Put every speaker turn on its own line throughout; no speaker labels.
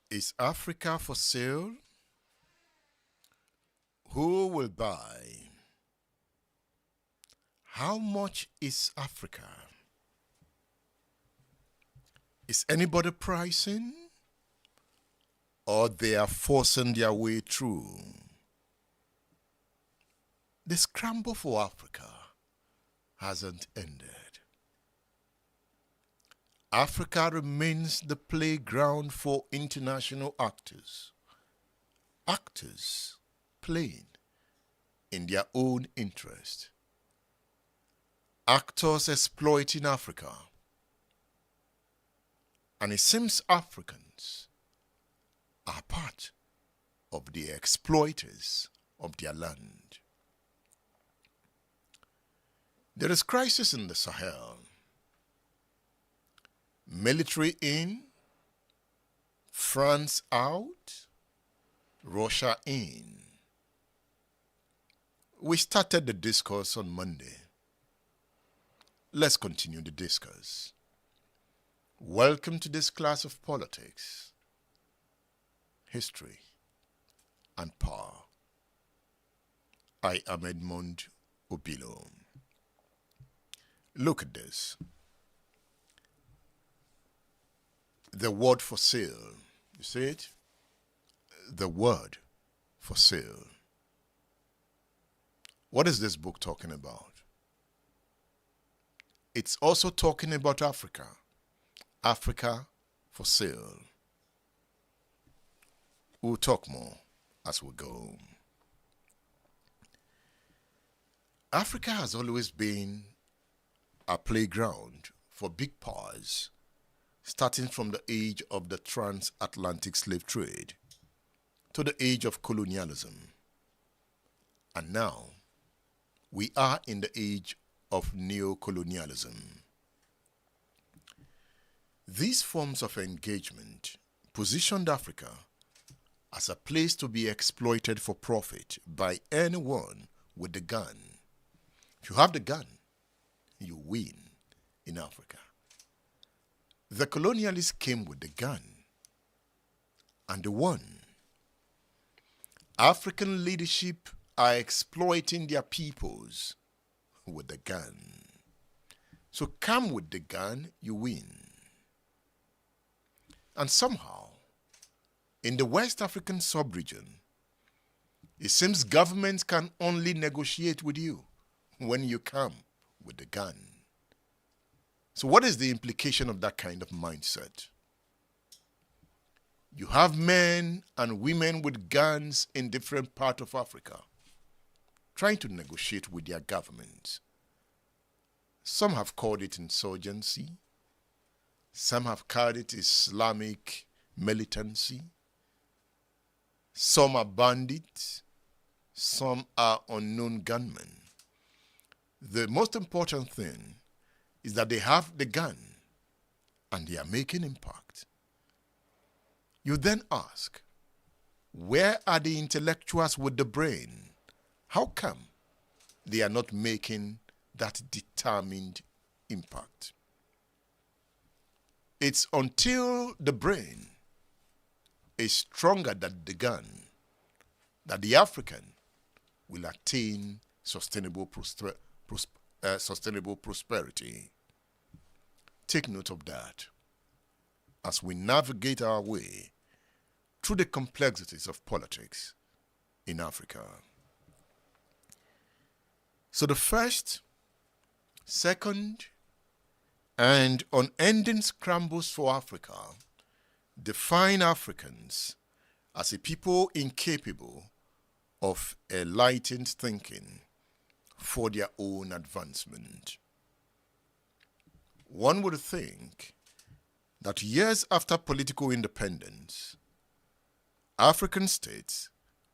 Is Africa for sale? Who will buy? How much is Africa? Is anybody pricing? Or they are forcing their way through? The scramble for Africa hasn't ended. Africa remains the playground for international actors. Actors playing in their own interest. Actors exploiting Africa. And it seems Africans are part of the exploiters of their land. There is crisis in the Sahel. Military in, France out, Russia in. We started the discourse on Monday. Let's continue the discourse. Welcome to this class of politics, history, and power. I am Edmond Obilo. Look at this. The word for sale. You see it? The word for sale. What is this book talking about? It's also talking about Africa. Africa for sale. We'll talk more as we go. Africa has always been a playground for big powers, starting from the age of the transatlantic slave trade to the age of colonialism. And now, we are in the age of neocolonialism. These forms of engagement positioned Africa as a place to be exploited for profit by anyone with the gun. If you have the gun, you win in Africa. The colonialists came with the gun and they won. African leadership are exploiting their peoples with the gun. So come with the gun, you win. And somehow, in the West African sub-region, it seems governments can only negotiate with you when you come with the gun. So what is the implication of that kind of mindset? You have men and women with guns in different parts of Africa trying to negotiate with their governments. Some have called it insurgency. Some have called it Islamic militancy. Some are bandits. Some are unknown gunmen. The most important thing is that they have the gun and they are making impact. You then ask, where are the intellectuals with the brain? How come they are not making that determined impact? It's until the brain is stronger than the gun that the African will attain sustainable prosperity. Take note of that as we navigate our way through the complexities of politics in Africa. So the first, second, and unending scrambles for Africa define Africans as a people incapable of enlightened thinking for their own advancement. One would think that years after political independence, African states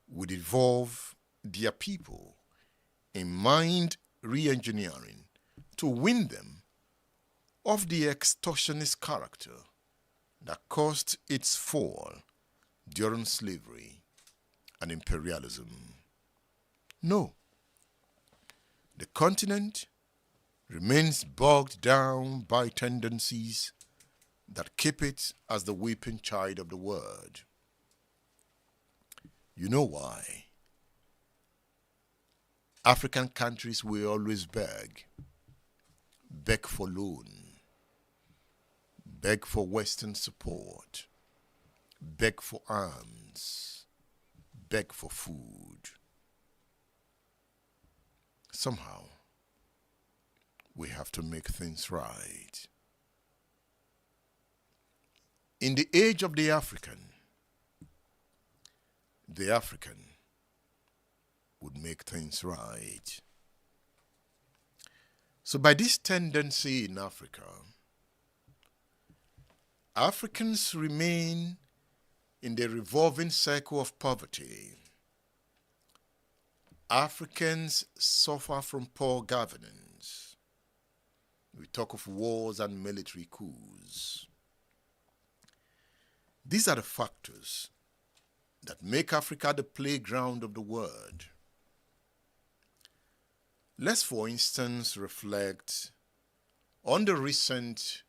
would evolve their people in mind re-engineering to win them of the extortionist character that caused its fall during slavery and imperialism. No, the continent remains bogged down by tendencies that keep it as the weeping child of the world. You know why? African countries will always beg for loan, beg for Western support, beg for arms, beg for food. Somehow, we have to make things right. In the age of the African would make things right. So by this tendency in Africa, Africans remain in the revolving circle of poverty. Africans suffer from poor governance. We talk of wars and military coups. These are the factors that make Africa the playground of the world. Let's, for instance, reflect on the recent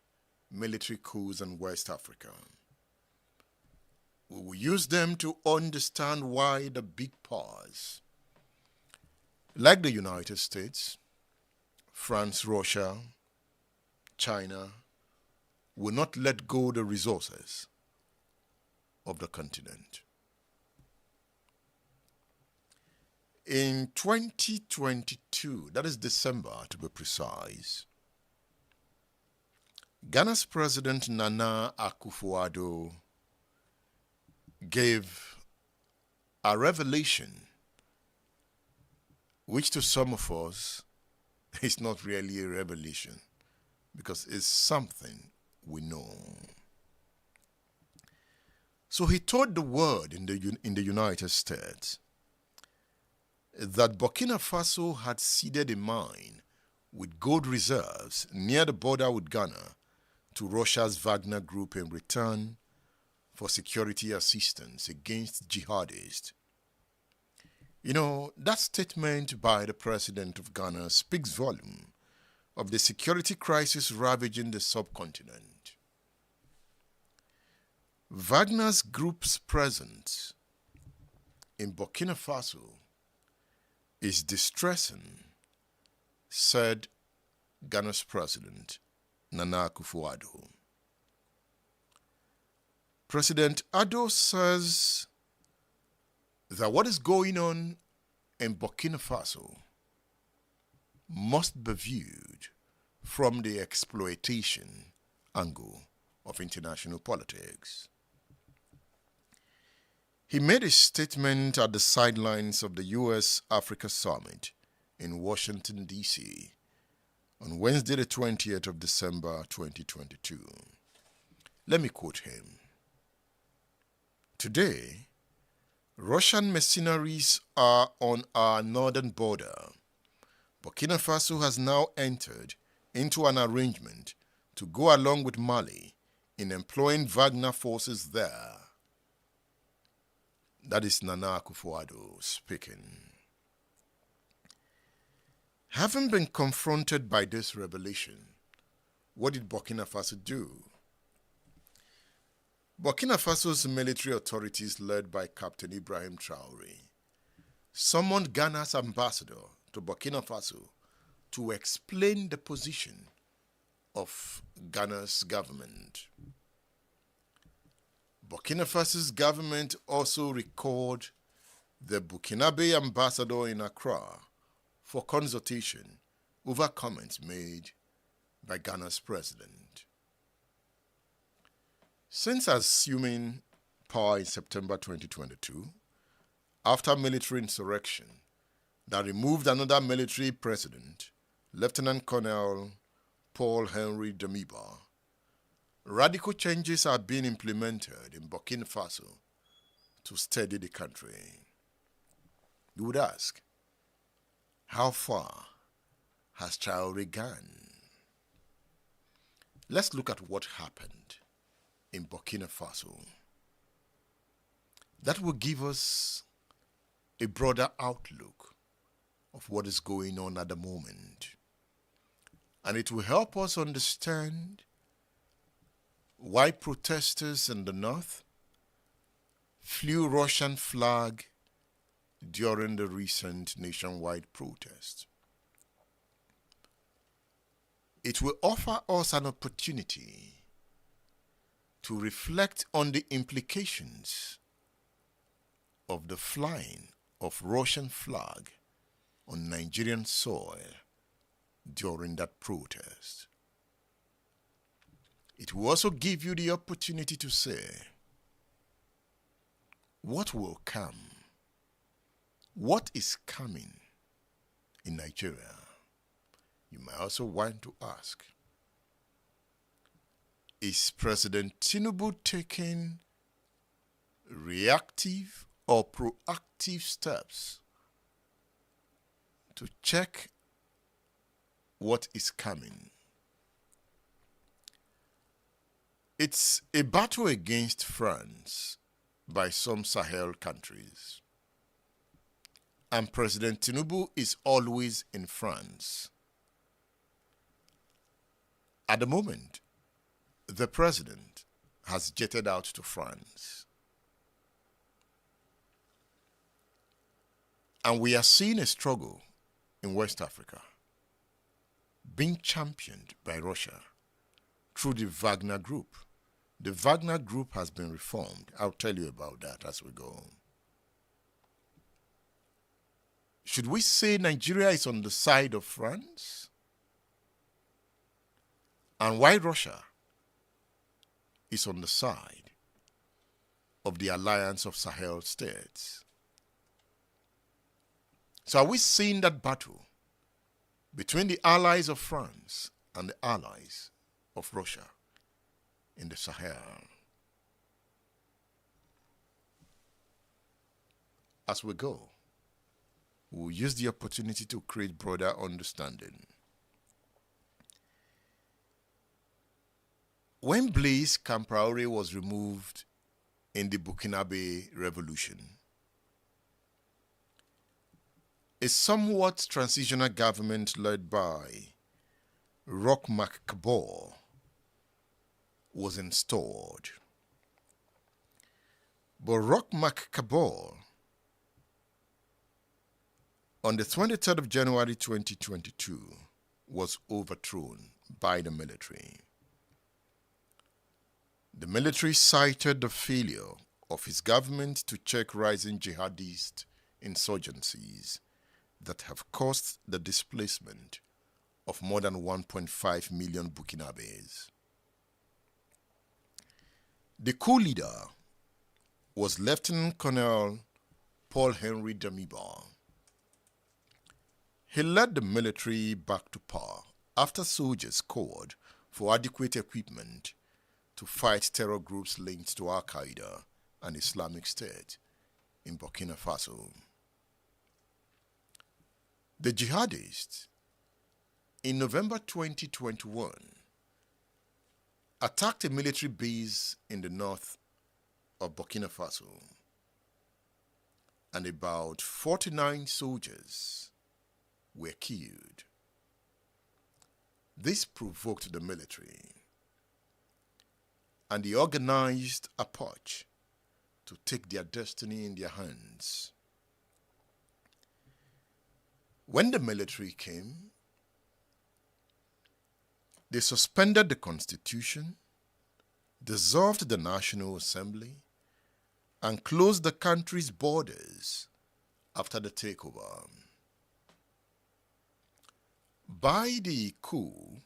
military coups in West Africa. We will use them to understand why the big powers, like the United States, France, Russia, China, will not let go the resources of the continent. In 2022, that is December to be precise, Ghana's President Nana Akufo-Addo gave a revelation which to some of us is not really a revelation because it's something we know. So he told the world in the United States that Burkina Faso had seeded a mine with gold reserves near the border with Ghana to Russia's Wagner Group in return for security assistance against jihadists. You know, that statement by the president of Ghana speaks volume of the security crisis ravaging the subcontinent. Wagner's group's presence in Burkina Faso is distressing, said Ghana's president, Nana Akufo-Addo. President Addo says that what is going on in Burkina Faso must be viewed from the exploitation angle of international politics. He made a statement at the sidelines of the U.S.-Africa Summit in Washington, D.C. on Wednesday, the 20th of December, 2022. Let me quote him. Today, Russian mercenaries are on our northern border. Burkina Faso has now entered into an arrangement to go along with Mali in employing Wagner forces there. That is Nana Akufo-Addo speaking. Having been confronted by this revelation, what did Burkina Faso do? Burkina Faso's military authorities, led by Captain Ibrahim Traoré, summoned Ghana's ambassador to Burkina Faso to explain the position of Ghana's government. Burkina Faso's government also recalled the Burkinabe ambassador in Accra for consultation over comments made by Ghana's president. Since assuming power in September 2022, after military insurrection that removed another military president, Lieutenant Colonel Paul Henry Damiba, radical changes are being implemented in Burkina Faso to steady the country. You would ask, how far has Traoré gone? Let's look at what happened in Burkina Faso. That will give us a broader outlook of what is going on at the moment. And it will help us understand white protesters in the north flew Russian flag during the recent nationwide protest. It will offer us an opportunity to reflect on the implications of the flying of Russian flag on Nigerian soil during that protest. It will also give you the opportunity to say, what will come? What is coming in Nigeria? You might also want to ask, is President Tinubu taking reactive or proactive steps to check what is coming? It's a battle against France by some Sahel countries. And President Tinubu is always in France. At the moment, the president has jetted out to France. And we are seeing a struggle in West Africa being championed by Russia through the Wagner Group. The Wagner Group has been reformed. I'll tell you about that as we go on. Should we say Nigeria is on the side of France? And why Russia is on the side of the alliance of Sahel states? So are we seeing that battle between the allies of France and the allies of Russia in the Sahel? As we go, we'll use the opportunity to create broader understanding. When Blaise Compaoré was removed in the Burkinabe Revolution, a somewhat transitional government led by Roch Marc Kabore was installed. But Roch Marc Kabore, on the 23rd of January 2022, was overthrown by the military. The military cited the failure of his government to check rising jihadist insurgencies that have caused the displacement of more than 1.5 million Burkinabes. The coup leader was Lieutenant Colonel Paul-Henri Damiba. He led the military back to power after soldiers called for adequate equipment to fight terror groups linked to Al-Qaeda and Islamic State in Burkina Faso. The jihadists, in November 2021, attacked a military base in the north of Burkina Faso, and about 49 soldiers were killed. This provoked the military, and they organized a purge to take their destiny in their hands. When the military came, they suspended the constitution, dissolved the National Assembly, and closed the country's borders after the takeover. By the coup,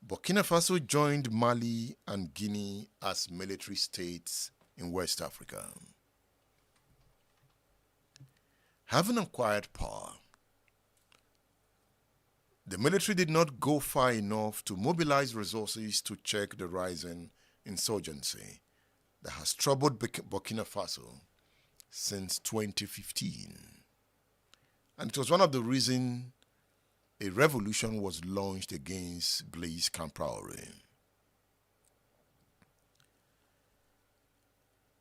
Burkina Faso joined Mali and Guinea as military states in West Africa. Having acquired power, the military did not go far enough to mobilize resources to check the rising insurgency that has troubled Burkina Faso since 2015. And it was one of the reasons a revolution was launched against Blaise Compaoré.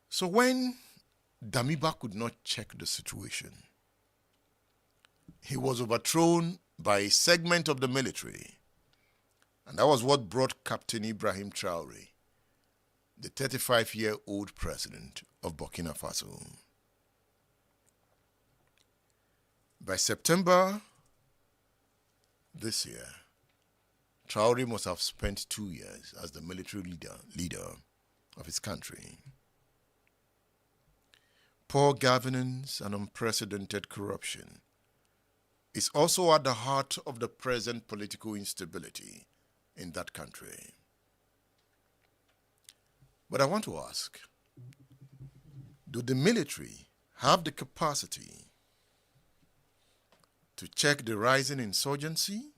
So when Damiba could not check the situation, he was overthrown by a segment of the military And that was what brought Captain Ibrahim Traoré, the 35-year-old president of Burkina Faso. By September this year, Traoré must have spent 2 years as the military leader of his country. Poor governance and unprecedented corruption is also at the heart of the present political instability in that country. But I want to ask, do the military have the capacity to check the rising insurgency?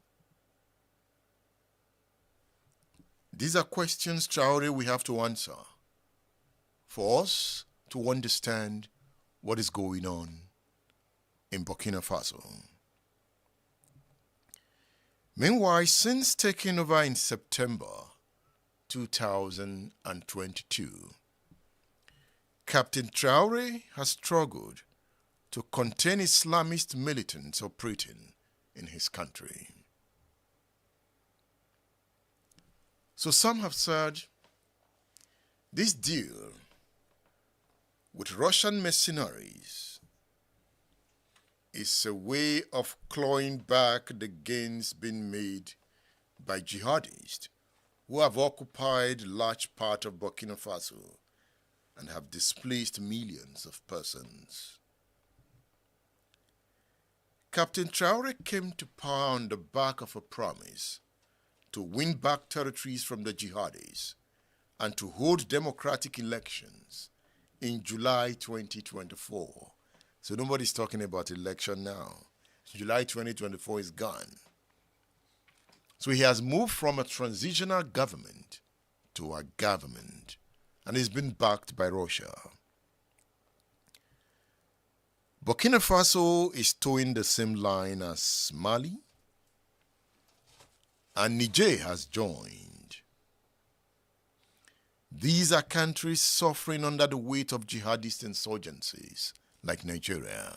These are questions, Traoré, we have to answer for us to understand what is going on in Burkina Faso. Meanwhile, since taking over in September 2022, Captain Traoré has struggled to contain Islamist militants operating in his country. So some have said this deal with Russian mercenaries is a way of clawing back the gains being made by jihadists who have occupied large part of Burkina Faso and have displaced millions of persons. Captain Traoré came to power on the back of a promise to win back territories from the jihadis and to hold democratic elections in July 2024. So nobody's talking about election now. July 2024 is gone. So he has moved from a transitional government to a government, and he's been backed by Russia. Burkina Faso is towing the same line as Mali, and Niger has joined. These are countries suffering under the weight of jihadist insurgencies, like Nigeria.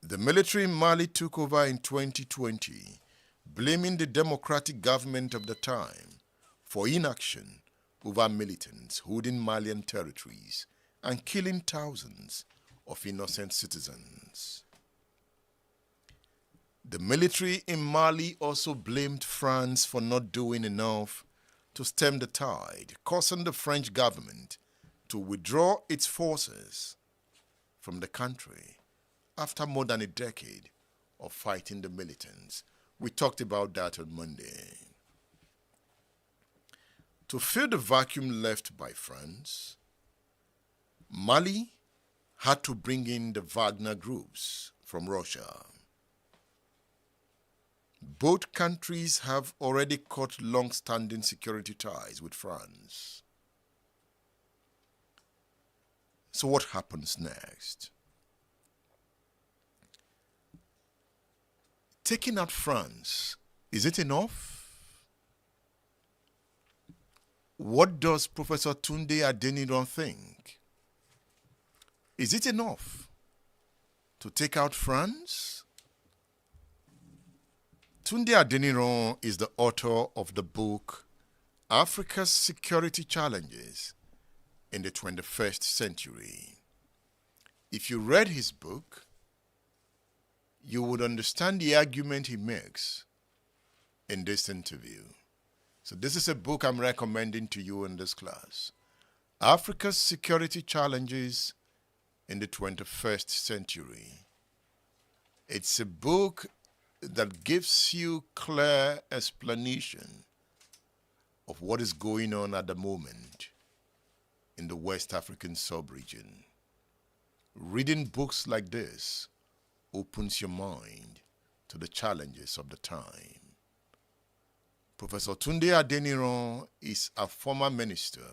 The military in Mali took over in 2020, blaming the democratic government of the time for inaction over militants holding Malian territories and killing thousands of innocent citizens. The military in Mali also blamed France for not doing enough to stem the tide, causing the French government to withdraw its forces from the country after more than a decade of fighting the militants. We talked about that on Monday. To fill the vacuum left by France, Mali had to bring in the Wagner groups from Russia. Both countries have already cut long-standing security ties with France. So what happens next? Taking out France, is it enough? What does Professor Tunde Adeniran think? Is it enough to take out France? Tunde Adeniran is the author of the book Africa's Security Challenges in the 21st Century. If you read his book, you would understand the argument he makes in this interview. So this is a book I'm recommending to you in this class. Africa's Security Challenges in the 21st Century. It's a book that gives you clear explanation of what is going on at the moment in the West African sub-region. Reading books like this opens your mind to the challenges of the time. Professor Tunde Adeniran is a former minister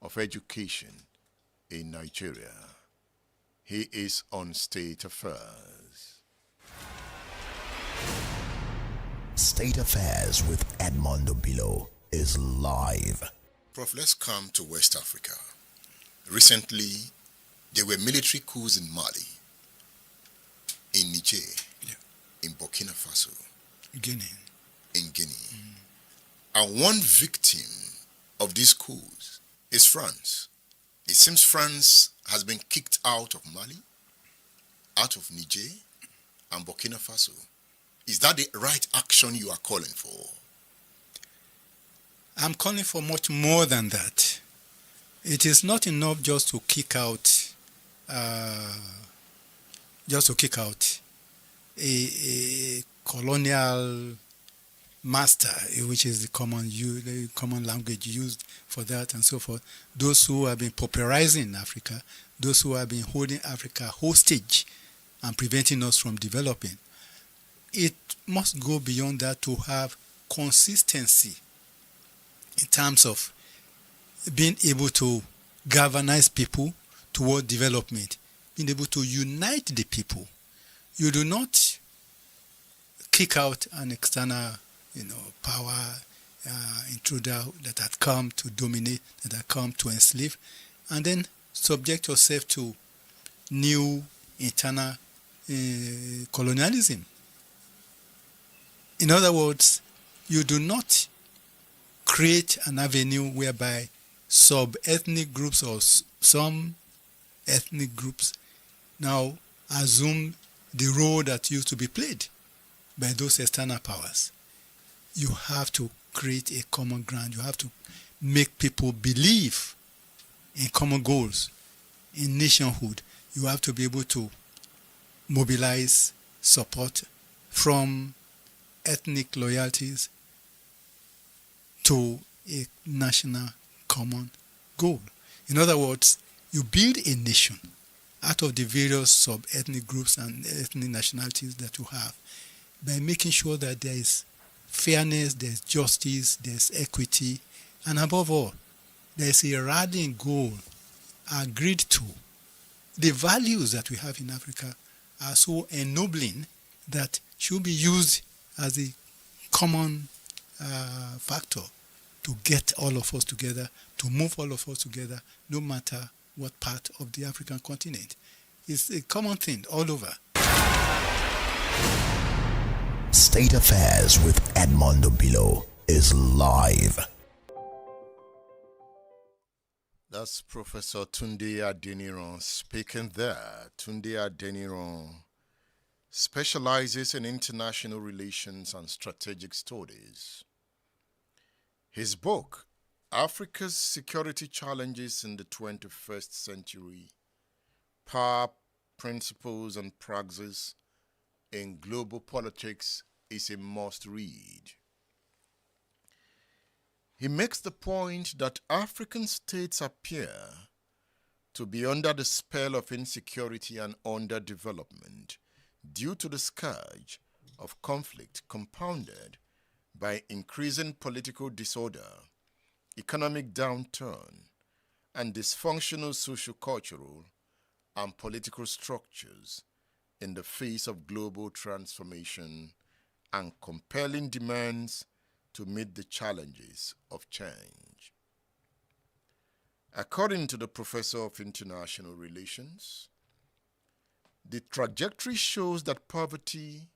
of education in Nigeria. He is on State Affairs.
State Affairs with Edmondo Bilo is live.
Prof, let's come to West Africa. Recently, there were military coups in Mali, in Niger, in Burkina Faso,
Guinea.
in Guinea. And one victim of these coups is France. It seems France has been kicked out of Mali, out of Niger, and Burkina Faso. Is that the right action you are calling for?
I'm calling for much more than that. It is not enough just to kick out a colonial master, which is the common language used for that and so forth. Those who have been pauperizing Africa, those who have been holding Africa hostage and preventing us from developing. It must go beyond that to have consistency in terms of being able to galvanize people toward development, being able to unite the people. You do not kick out an external, power intruder that had come to dominate, that had come to enslave, and then subject yourself to new internal colonialism. In other words, you do not create an avenue whereby sub-ethnic groups or some ethnic groups now assume the role that used to be played by those external powers. You have to create a common ground. You have to make people believe in common goals, in nationhood. You have to be able to mobilize support from ethnic loyalties to a national common goal. In other words, you build a nation out of the various sub-ethnic groups and ethnic nationalities that you have by making sure that there is fairness, there's justice, there's equity, and above all, there's a rallying goal agreed to. The values that we have in Africa are so ennobling that should be used as a common factor to get all of us together, to move all of us together, no matter what part of the African continent. It's a common thing all over.
State Affairs with Edmondo Bilo is live.
That's Professor Tunde Adeniran speaking there. Tunde Adeniran specializes in international relations and strategic studies. His book, Africa's Security Challenges in the 21st Century, Power, Principles and Praxis in Global Politics, is a must-read. He makes the point that African states appear to be under the spell of insecurity and underdevelopment due to the scourge of conflict compounded by increasing political disorder, economic downturn, and dysfunctional socio-cultural and political structures in the face of global transformation and compelling demands to meet the challenges of change. According to the professor of international relations, the trajectory shows that poverty,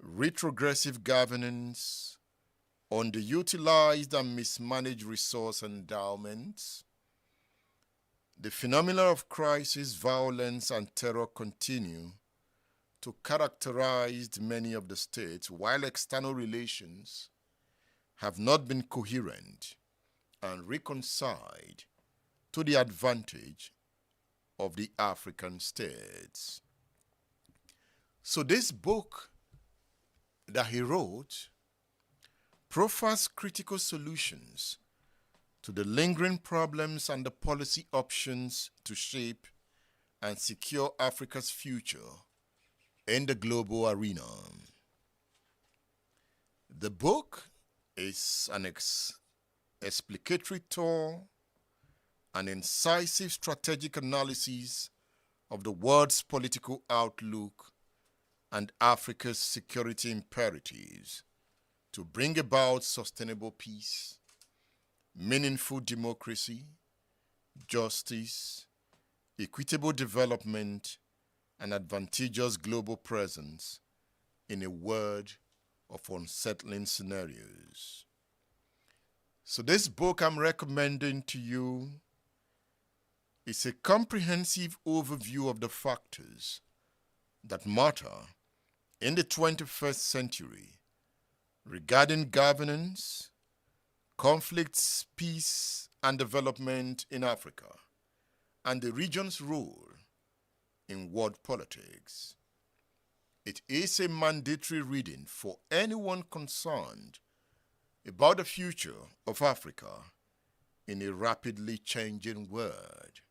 retrogressive governance, underutilized and mismanaged resource endowments, the phenomena of crisis, violence, and terror continue to characterize many of the states, while external relations have not been coherent and reconciled to the advantage of the African states. So this book that he wrote profiles critical solutions to the lingering problems and the policy options to shape and secure Africa's future in the global arena. The book is an explicatory tour, an incisive strategic analysis of the world's political outlook and Africa's security imperatives to bring about sustainable peace, meaningful democracy, justice, equitable development, and advantageous global presence in a world of unsettling scenarios. So this book I'm recommending to you is a comprehensive overview of the factors that matter in the 21st century regarding governance, conflicts, peace, and development in Africa, and the region's role in world politics. It is a mandatory reading for anyone concerned about the future of Africa in a rapidly changing world.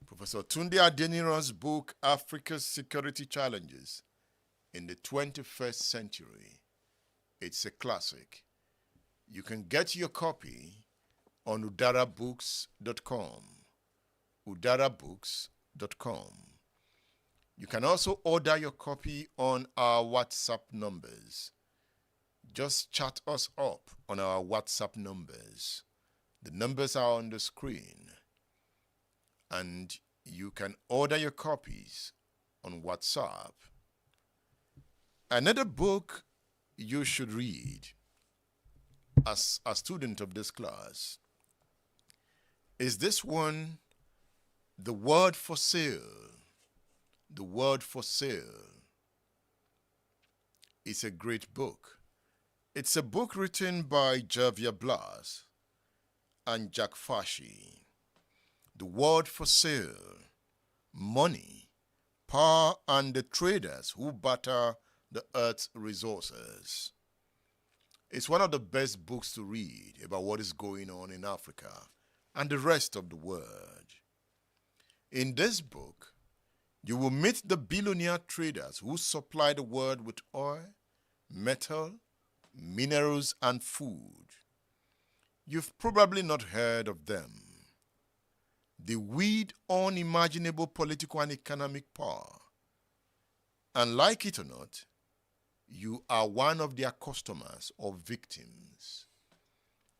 Professor Tunde Adeniran's book, Africa's Security Challenges in the 21st Century. It's a classic. You can get your copy on udarabooks.com. udarabooks.com. You can also order your copy on our WhatsApp numbers. Just chat us up on our WhatsApp numbers. The numbers are on the screen. And you can order your copies on WhatsApp. Another book you should read as a student of this class is this one, The Word for Sale. The Word for Sale. It's a great book. It's a book written by Javier Blas and Jack Fasci. The Word for Sale. Money, power, and the traders who barter the earth's resources. It's one of the best books to read about what is going on in Africa and the rest of the world. In this book, you will meet the billionaire traders who supply the world with oil, metal, minerals, and food. You've probably not heard of them. They wield unimaginable political and economic power. And like it or not, you are one of their customers or victims.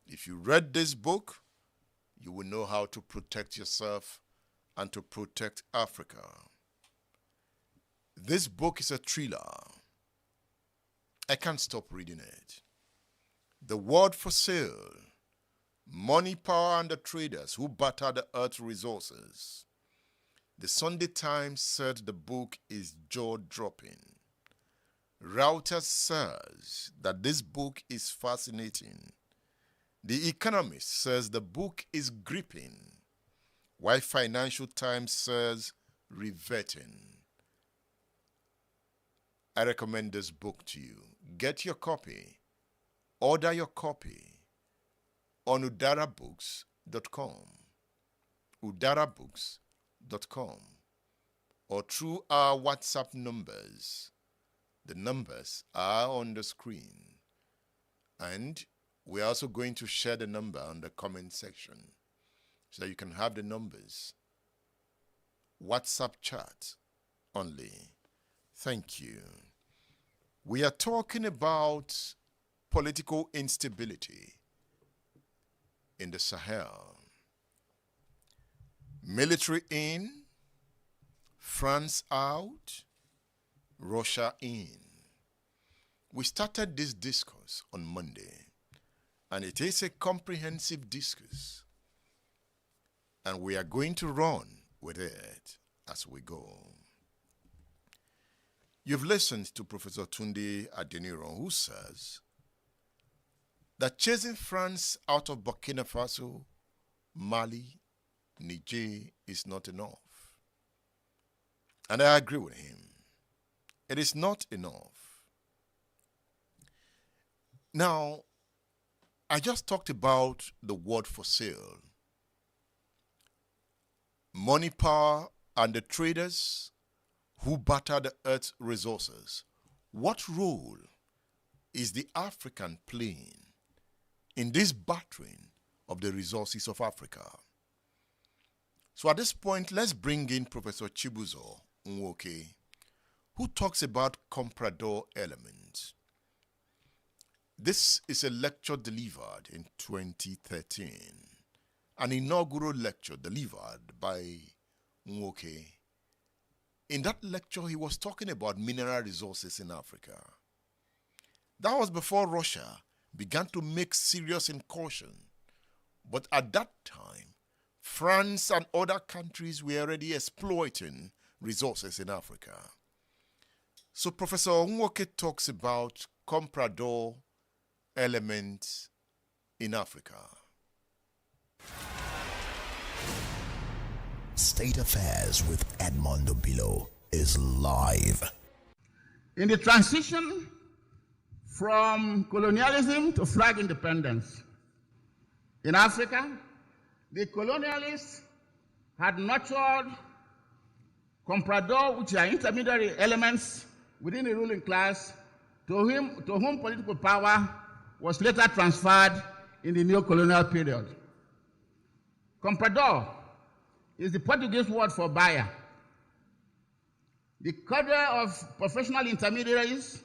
If you read this book, you will know how to protect yourself and to protect Africa. This book is a thriller. I can't stop reading it. The Word for Sale. Money, power, and the traders who barter the earth's resources. The Sunday Times said the book is jaw-dropping. Reuters says that this book is fascinating. The Economist says the book is gripping, while Financial Times says riveting. I recommend this book to you. Get your copy. Order your copy on udarabooks.com. udarabooks.com or through our WhatsApp numbers. The numbers are on the screen. And we're also going to share the number on the comment section so that you can have the numbers. WhatsApp chat only. Thank you. We are talking about political instability in the Sahel. Military in, France out, Russia in. We started this discourse on Monday, and it is a comprehensive discourse, and we are going to run with it as we go. You've listened to Professor Tunde Adeniran, who says that chasing France out of Burkina Faso, Mali, Niger is not enough. And I agree with him. It is not enough. Now, I just talked about the word for sale. Money, power, and the traders who barter the earth's resources. What role is the African playing in this bartering of the resources of Africa? So at this point, let's bring in Professor Chibuzo Nwoke, who talks about Comprador elements. This is a lecture delivered in 2013, an inaugural lecture delivered by Nwoke. In that lecture, he was talking about mineral resources in Africa. That was before Russia began to make serious incursion. But at that time, France and other countries were already exploiting resources in Africa. So Professor Onwoke talks about Comprador elements in Africa.
State Affairs with Edmondo Bilo is live.
In the transition from colonialism to flag independence in Africa, the colonialists had nurtured comprador, which are intermediary elements within the ruling class, to whom political power was later transferred in the neocolonial period. Comprador is the Portuguese word for buyer. The cadre of professional intermediaries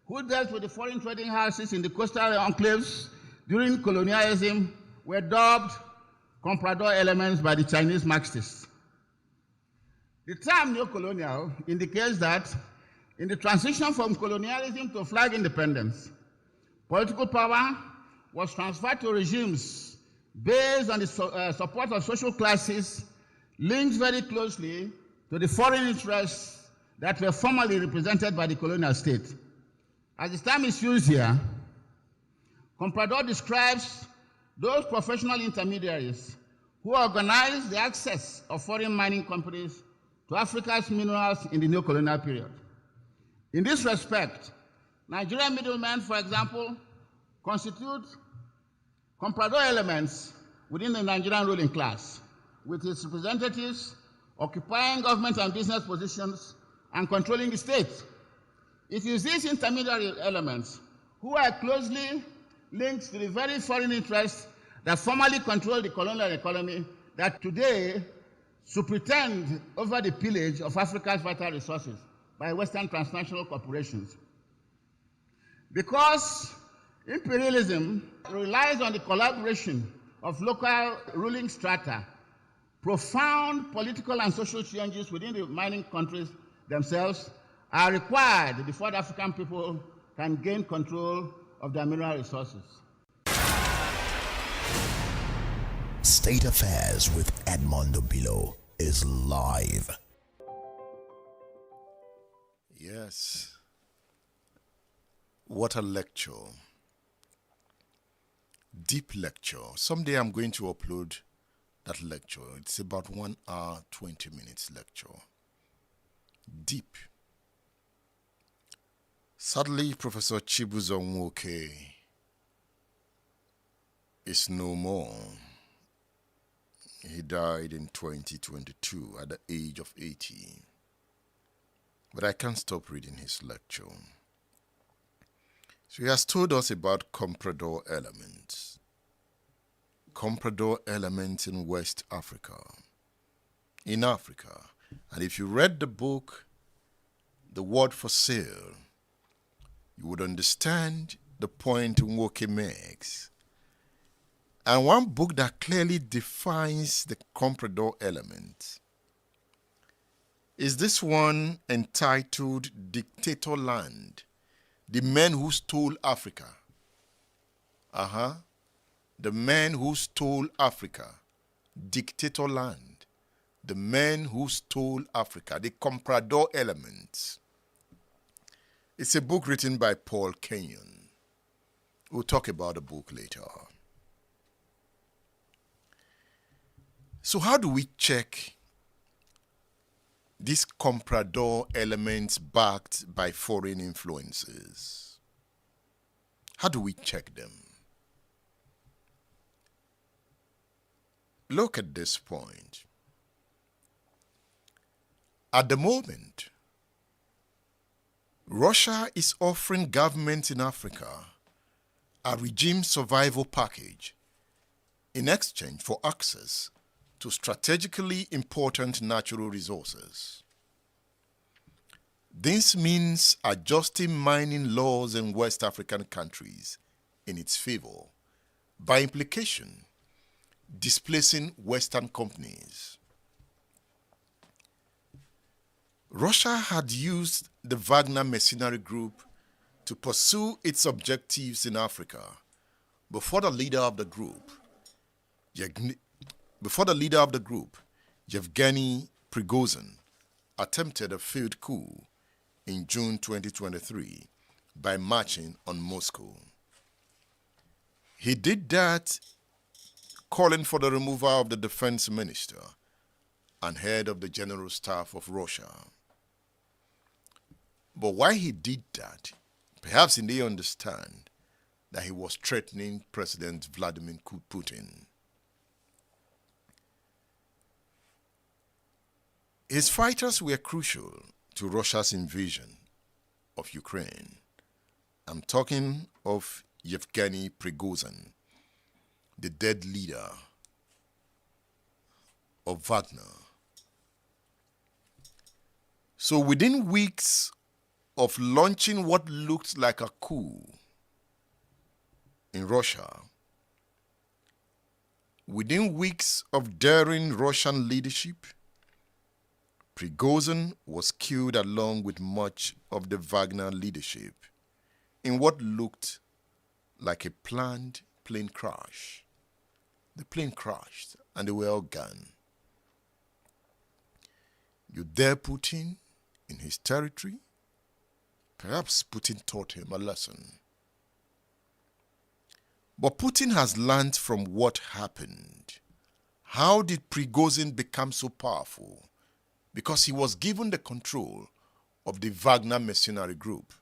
who dealt with the foreign trading houses in the coastal enclaves during colonialism were dubbed comprador elements by the Chinese Marxists. The term neocolonial indicates that in the transition from colonialism to flag independence, political power was transferred to regimes based on the support of social classes linked very closely to the foreign interests that were formerly represented by the colonial state. As the term is used here, Comprador describes those professional intermediaries who organized the access of foreign mining companies to Africa's minerals in the neocolonial period. In this respect, Nigerian middlemen, for example, constitute comprador elements within the Nigerian ruling class, with its representatives occupying government and business positions and controlling the state. It is these intermediary elements who are closely linked to the very foreign interests that formerly controlled the colonial economy that today superintend over the pillage of Africa's vital resources by Western transnational corporations. Because imperialism relies on the collaboration of local ruling strata, profound political and social changes within the mining countries themselves are required before the African people can gain control of their mineral resources.
State Affairs with Edmondo Bilo is live.
Yes. What a lecture. Deep lecture. Someday I'm going to upload that lecture. It's about 1 hour, 20 minutes lecture. Deep. Sadly, Professor Chibuzo Onwoke is no more. He died in 2022 at the age of 80. But I can't stop reading his lecture. So he has told us about comprador elements. Comprador elements in West Africa. In Africa. And if you read the book, The Word for Sale, you would understand the point Onwoke makes. And one book that clearly defines the comprador element is this one entitled Dictator Land, The Men Who Stole Africa. The Men Who Stole Africa. Dictator Land, The Men Who Stole Africa, the comprador element. It's a book written by Paul Kenyon. We'll talk about the book later. So how do we check these comprador elements backed by foreign influences? How do we check them? Look at this point. At the moment, Russia is offering governments in Africa a regime survival package in exchange for access to strategically important natural resources. This means adjusting mining laws in West African countries in its favor, by implication, displacing Western companies. Russia had used the Wagner mercenary group to pursue its objectives in Africa before the leader of the group, Yevgeny Prigozhin, attempted a failed coup in June 2023 by marching on Moscow. He did that calling for the removal of the defense minister and head of the general staff of Russia. But why he did that, perhaps he didn't understand that he was threatening President Vladimir Putin. His fighters were crucial to Russia's invasion of Ukraine. I'm talking of Yevgeny Prigozhin, the dead leader of Wagner. So within weeks of launching what looked like a coup in Russia, within weeks of daring Russian leadership, Prigozhin was killed along with much of the Wagner leadership in what looked like a planned plane crash. The plane crashed and they were all gone. You dare Putin in his territory? Perhaps Putin taught him a lesson. But Putin has learned from what happened. How did Prigozhin become so powerful? Because he was given the control of the Wagner mercenary group.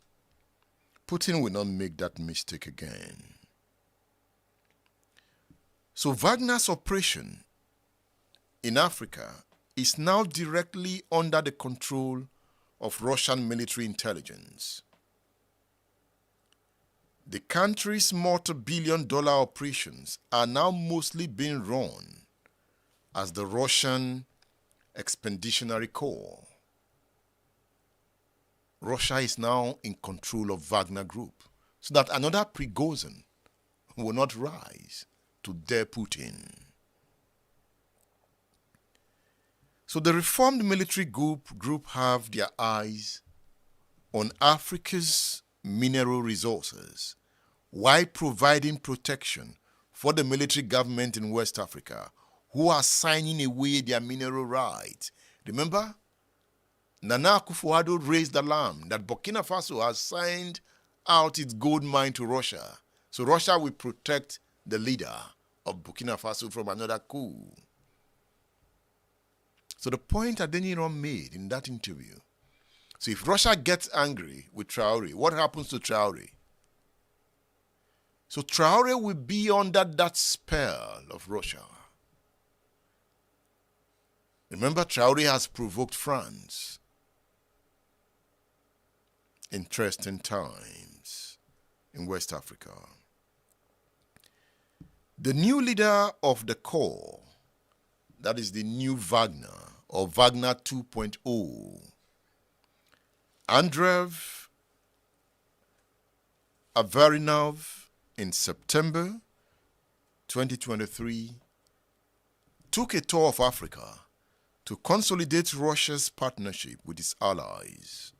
Putin will not make that mistake again. So Wagner's operation in Africa is now directly under the control of Russian military intelligence. The country's multi-billion-dollar operations are now mostly being run as the Russian Expeditionary Corps. Russia is now in control of Wagner Group, so that another Prigozhin will not rise to dare Putin. So the reformed military group have their eyes on Africa's mineral resources while providing protection for the military government in West Africa who are signing away their mineral rights. Remember, Nana Akufo-Addo raised the alarm that Burkina Faso has signed out its gold mine to Russia. So Russia will protect the leader of Burkina Faso from another coup. So the point Adeniran made in that interview, so if Russia gets angry with Traoré, what happens to Traoré? So Traoré will be under that spell of Russia. Remember, Traoré has provoked France. Interesting times in West Africa. The new leader of the corps, that is the new Wagner, or Wagner 2.0, Andrei Avarinov, in September 2023, took a tour of Africa to consolidate Russia's partnership with its allies.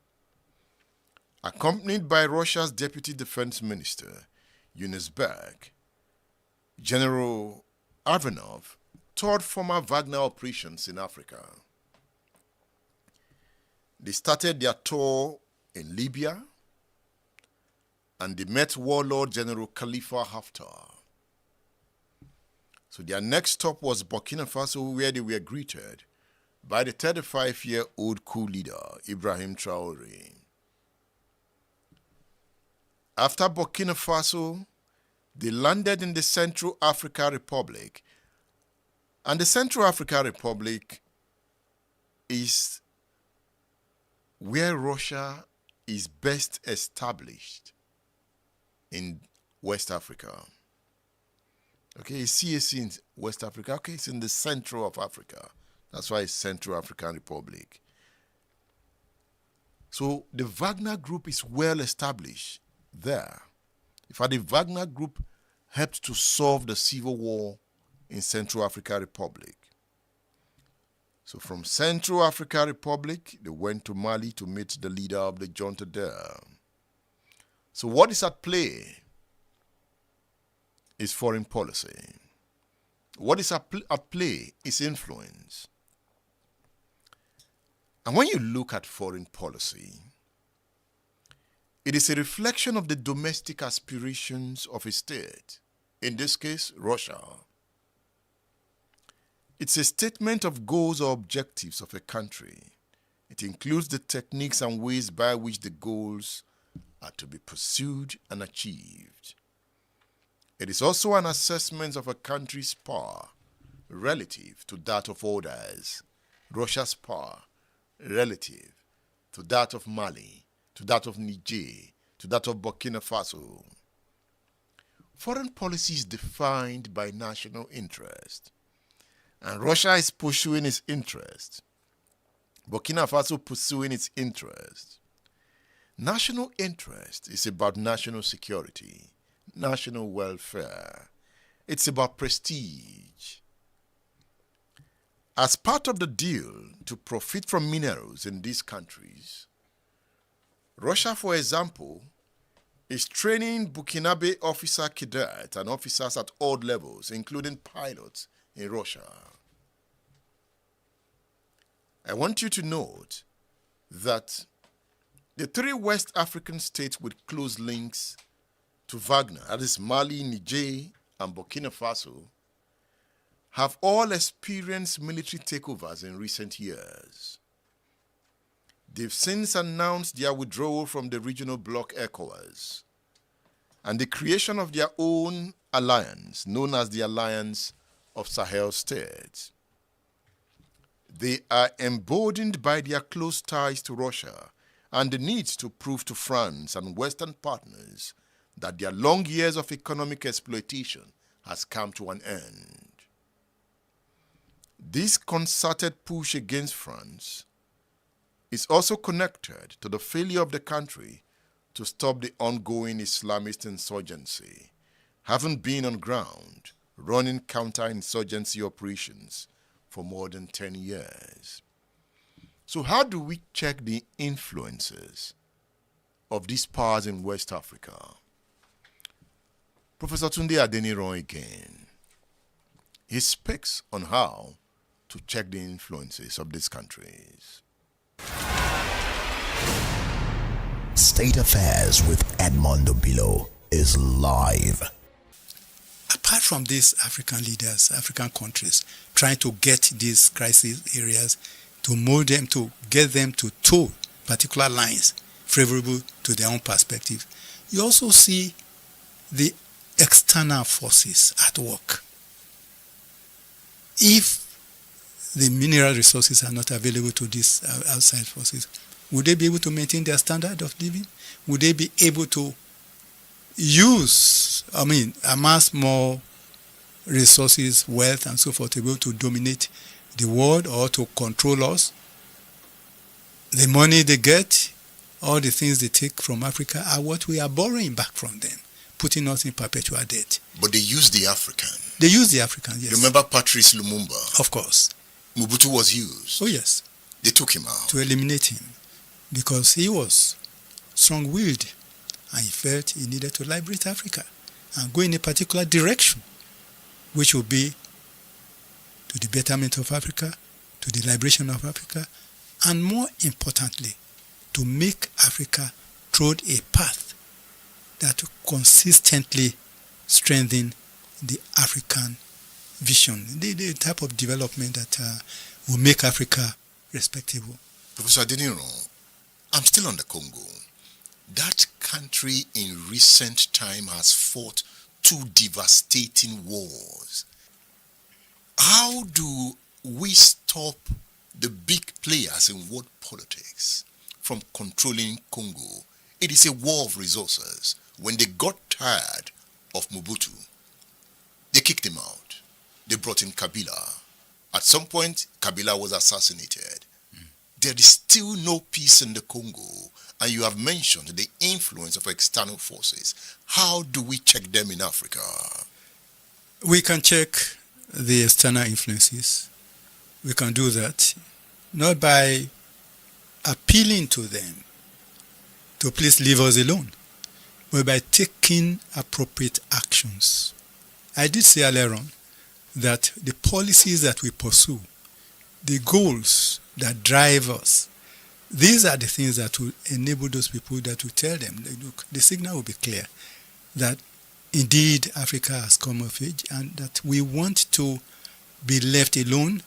Accompanied by Russia's Deputy Defense Minister, Yunus Berg, General Avanov toured former Wagner operations in Africa. They started their tour in Libya and they met warlord General Khalifa Haftar. So their next stop was Burkina Faso, where they were greeted by the 35-year-old coup leader, Ibrahim Traoré. After Burkina Faso, they landed in the Central Africa Republic. And the Central Africa Republic is where Russia is best established in West Africa. Okay, it's CAC in West Africa. Okay, it's in the central of Africa. That's why it's Central African Republic. So the Wagner Group is well established there. In fact, the Wagner Group helped to solve the civil war in Central Africa Republic. So from Central Africa Republic, they went to Mali to meet the leader of the junta there. So what is at play is foreign policy. What is at play is influence. And when you look at foreign policy, it is a reflection of the domestic aspirations of a state, in this case, Russia. It's a statement of goals or objectives of a country. It includes the techniques and ways by which the goals are to be pursued and achieved. It is also an assessment of a country's power relative to that of others. Russia's power relative to that of Mali, to that of Niger, to that of Burkina Faso. Foreign policy is defined by national interest, and Russia is pursuing its interest. Burkina Faso pursuing its interest. National interest is about national security, national welfare. It's about prestige. As part of the deal to profit from minerals in these countries, Russia, for example, is training Burkinabe officer cadets and officers at all levels, including pilots in Russia. I want you to note that the three West African states with close links to Wagner, that is Mali, Niger, and Burkina Faso, have all experienced military takeovers in recent years. They've since announced their withdrawal from the regional bloc ECOWAS and the creation of their own alliance, known as the Alliance of Sahel States. They are emboldened by their close ties to Russia and the need to prove to France and Western partners that their long years of economic exploitation has come to an end. This concerted push against France is also connected to the failure of the country to stop the ongoing Islamist insurgency, having been on ground running counter-insurgency operations for more than 10 years. So how do we check the influences of these powers in West Africa? Professor Tunde Adeniran again. He speaks on how to check the influences of these countries.
State Affairs with Edmondo Bilo is live.
Apart from these African leaders, African countries, trying to get these crisis areas, to mold them, to get them to toe particular lines favorable to their own perspective, you also see the external forces at work. If the mineral resources are not available to these outside forces, would they be able to maintain their standard of living? Would they be able to amass more resources, wealth, and so forth to be able to dominate the world or to control us? The money they get, all the things they take from Africa are what we are borrowing back from them, putting us in perpetual debt.
But they use the African.
They use the African, yes.
Remember Patrice Lumumba?
Of course.
Mobutu was used.
Oh, yes.
They took him out.
To eliminate him, because he was strong-willed and he felt he needed to liberate Africa and go in a particular direction, which would be to the betterment of Africa, to the liberation of Africa, and more importantly, to make Africa trod a path that will consistently strengthen the African vision, the type of development that will make Africa respectable.
Professor Adeniran, I'm still on the Congo. That country in recent time has fought two devastating wars. How do we stop the big players in world politics from controlling Congo? It is a war of resources. When they got tired of Mobutu, they kicked him out. They brought in Kabila. At some point, Kabila was assassinated. There is still no peace in the Congo, and you have mentioned the influence of external forces. How do we check them in Africa?
We can check the external influences. We can do that not by appealing to them to please leave us alone. but by taking appropriate actions. I did say earlier on that the policies that we pursue, the goals that drive us, these are the things that will enable those people, that will tell them, look, the signal will be clear that indeed Africa has come of age and that we want to be left alone,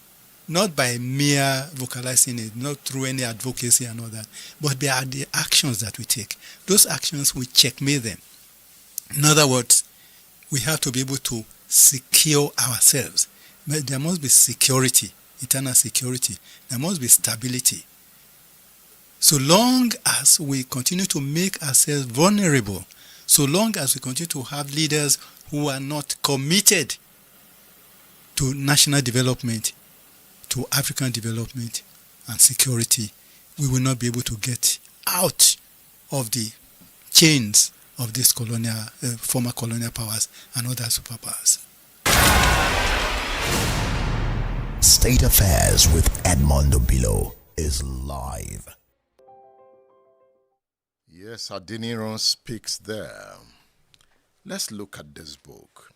not by mere vocalizing it, not through any advocacy and all that, but by the actions that we take. Those actions will checkmate them. In other words, we have to be able to secure ourselves. But there must be security, internal security. There must be stability. So long as we continue to make ourselves vulnerable, so long as we continue to have leaders who are not committed to national development, to African development and security, we will not be able to get out of the chains of these former colonial powers and other superpowers.
State Affairs with Edmondo Bilo is live.
Yes, Adeniran speaks there. Let's look at this book.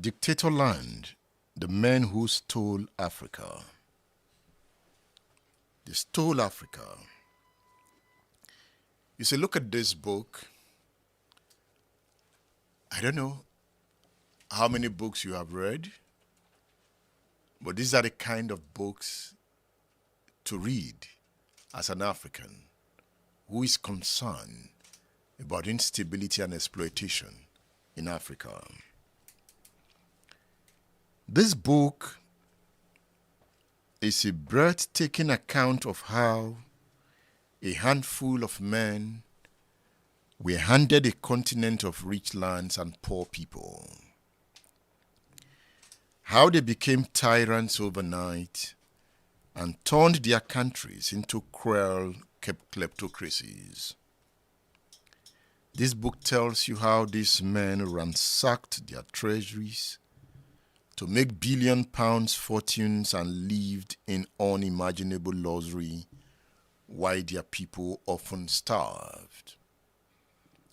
Dictatorland, the men who stole Africa. They stole Africa. You say, look at this book. I don't know how many books you have read, but these are the kind of books to read as an African who is concerned about instability and exploitation in Africa. This book is a breathtaking account of how a handful of men were handed a continent of rich lands and poor people. How they became tyrants overnight and turned their countries into cruel kleptocracies. This book tells you how these men ransacked their treasuries to make billion-pound fortunes and lived in unimaginable luxury while their people often starved.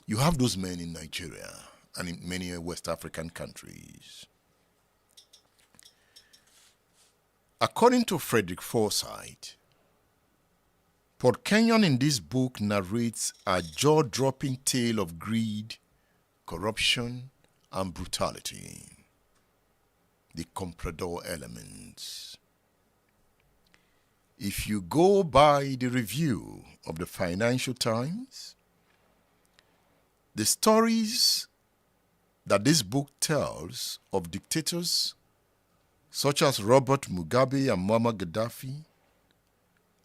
You have those men in Nigeria and in many West African countries. According to Frederick Forsyth, Port Kenyon in this book narrates a jaw-dropping tale of greed, corruption, and brutality. The Comprador elements. If you go by the review of the Financial Times, the stories that this book tells of dictators such as Robert Mugabe and Muammar Gaddafi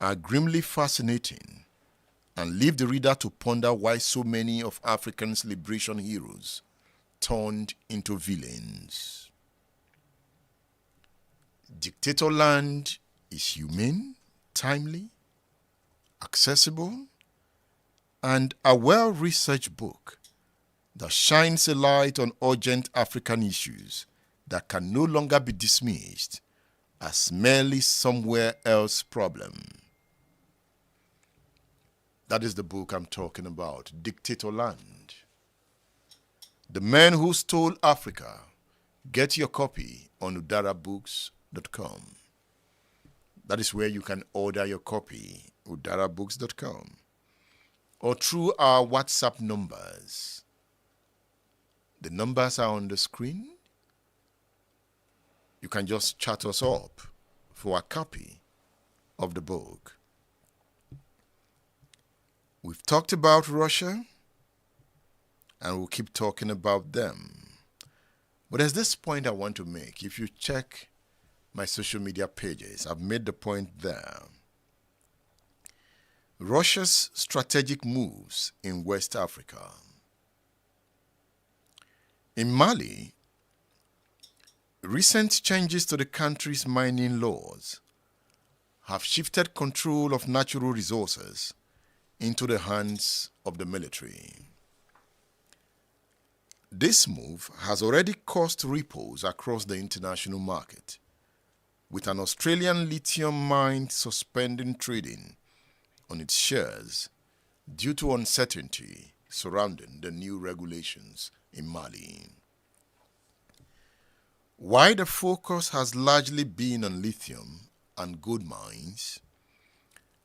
are grimly fascinating and leave the reader to ponder why so many of Africa's liberation heroes turned into villains. Dictatorland is humane, timely, accessible, and a well-researched book that shines a light on urgent African issues that can no longer be dismissed as merely somewhere else problem. That is the book I'm talking about, Dictatorland. The Men Who Stole Africa. Get your copy on udarabooks.com. That is where you can order your copy, udarabooks.com, or through our WhatsApp numbers. The numbers are on the screen. You can just chat us up for a copy of the book. We've talked about Russia, and we'll keep talking about them. But there's this point I want to make. If you check my social media pages, I've made the point there. Russia's strategic moves in West Africa. In Mali, recent changes to the country's mining laws have shifted control of natural resources into the hands of the military. This move has already caused ripples across the international market, with an Australian lithium mine suspending trading on its shares due to uncertainty surrounding the new regulations in Mali. While the focus has largely been on lithium and gold mines,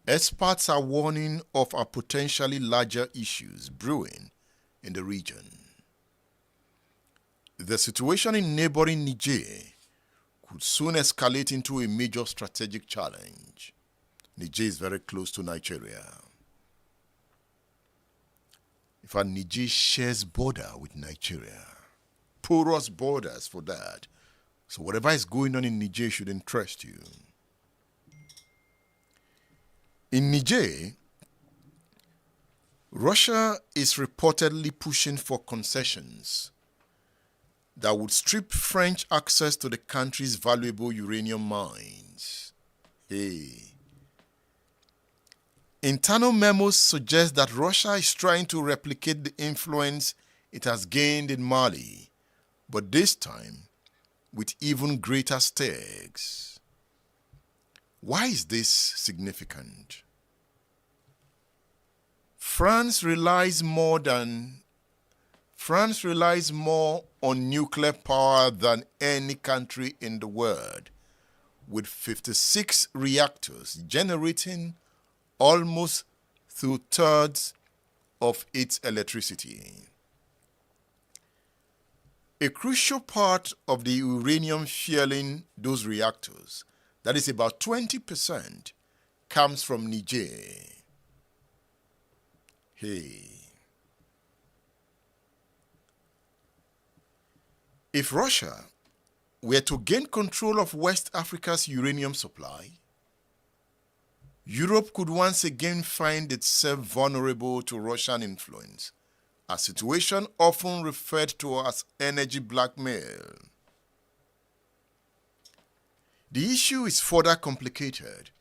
experts are warning of a potentially larger issues brewing in the region. The situation in neighboring Niger could soon escalate into a major strategic challenge. Niger is very close to Nigeria. In fact, Niger shares border with Nigeria. Porous borders for that. So whatever is going on in Niger should interest you. In Niger, Russia is reportedly pushing for concessions that would strip French access to the country's valuable uranium mines. Internal memos suggest that Russia is trying to replicate the influence it has gained in Mali, but this time with even greater stakes. Why is this significant? France relies more on nuclear power than any country in the world, with 56 reactors generating almost 2/3 of its electricity. A crucial part of the uranium fueling those reactors, that is about 20%, comes from Niger. If Russia were to gain control of West Africa's uranium supply, Europe could once again find itself vulnerable to Russian influence, a situation often referred to as energy blackmail. The issue is further complicated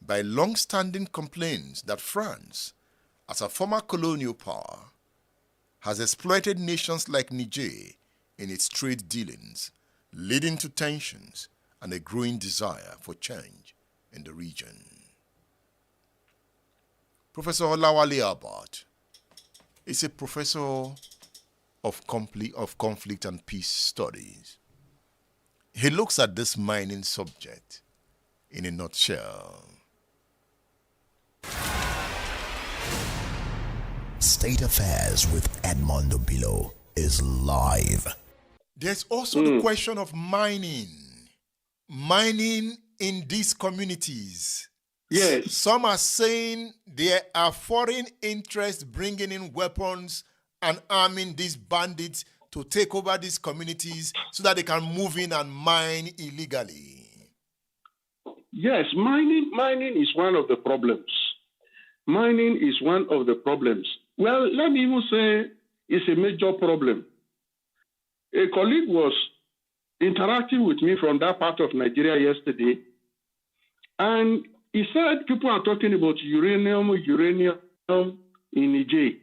by long-standing complaints that France, as a former colonial power, has exploited nations like Niger in its trade dealings, leading to tensions and a growing desire for change in the region. Professor Olawale Albert is a professor of conflict and peace studies. He looks at this mining subject in a nutshell.
State Affairs with Edmondo Bilo is live.
There's also the question of mining in these communities.
Yes.
Some are saying there are foreign interests bringing in weapons and arming these bandits to take over these communities so that they can move in and mine illegally.
Yes, mining is one of the problems. Mining is one of the problems. Well, let me even say it's a major problem. A colleague was interacting with me from that part of Nigeria yesterday, and he said people are talking about uranium in Niger,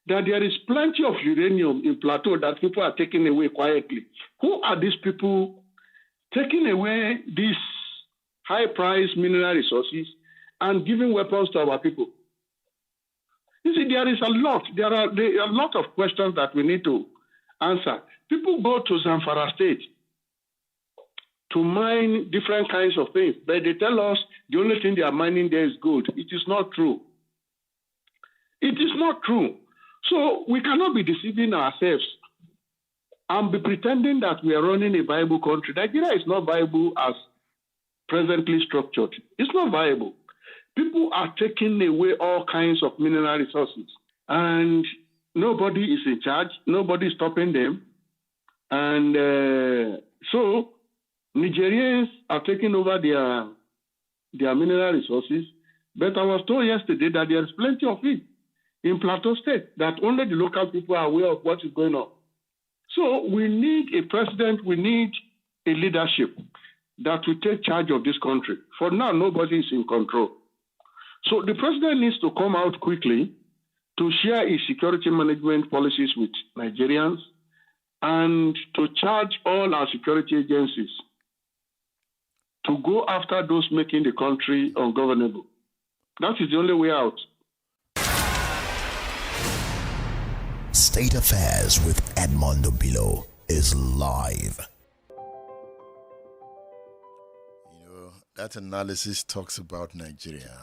that there is plenty of uranium in Plateau that people are taking away quietly. Who are these people taking away these high-priced mineral resources and giving weapons to our people? You see, there are a lot of questions that we need to answer. People go to Zamfara State to mine different kinds of things, but they tell us the only thing they are mining there is gold. It is not true. It is not true. So we cannot be deceiving ourselves and be pretending that we are running a viable country. Nigeria is not viable as presently structured. It's not viable. People are taking away all kinds of mineral resources, and nobody is in charge. Nobody is stopping them. And so Nigerians are taking over their mineral resources. But I was told yesterday that there is plenty of it in Plateau State, that only the local people are aware of what is going on. So we need a president, we need a leadership that will take charge of this country. For now, nobody is in control. So the president needs to come out quickly to share his security management policies with Nigerians and to charge all our security agencies to go after those making the country ungovernable. That is the only way out.
State Affairs with Edmondo Bilo is live.
That analysis talks about Nigeria,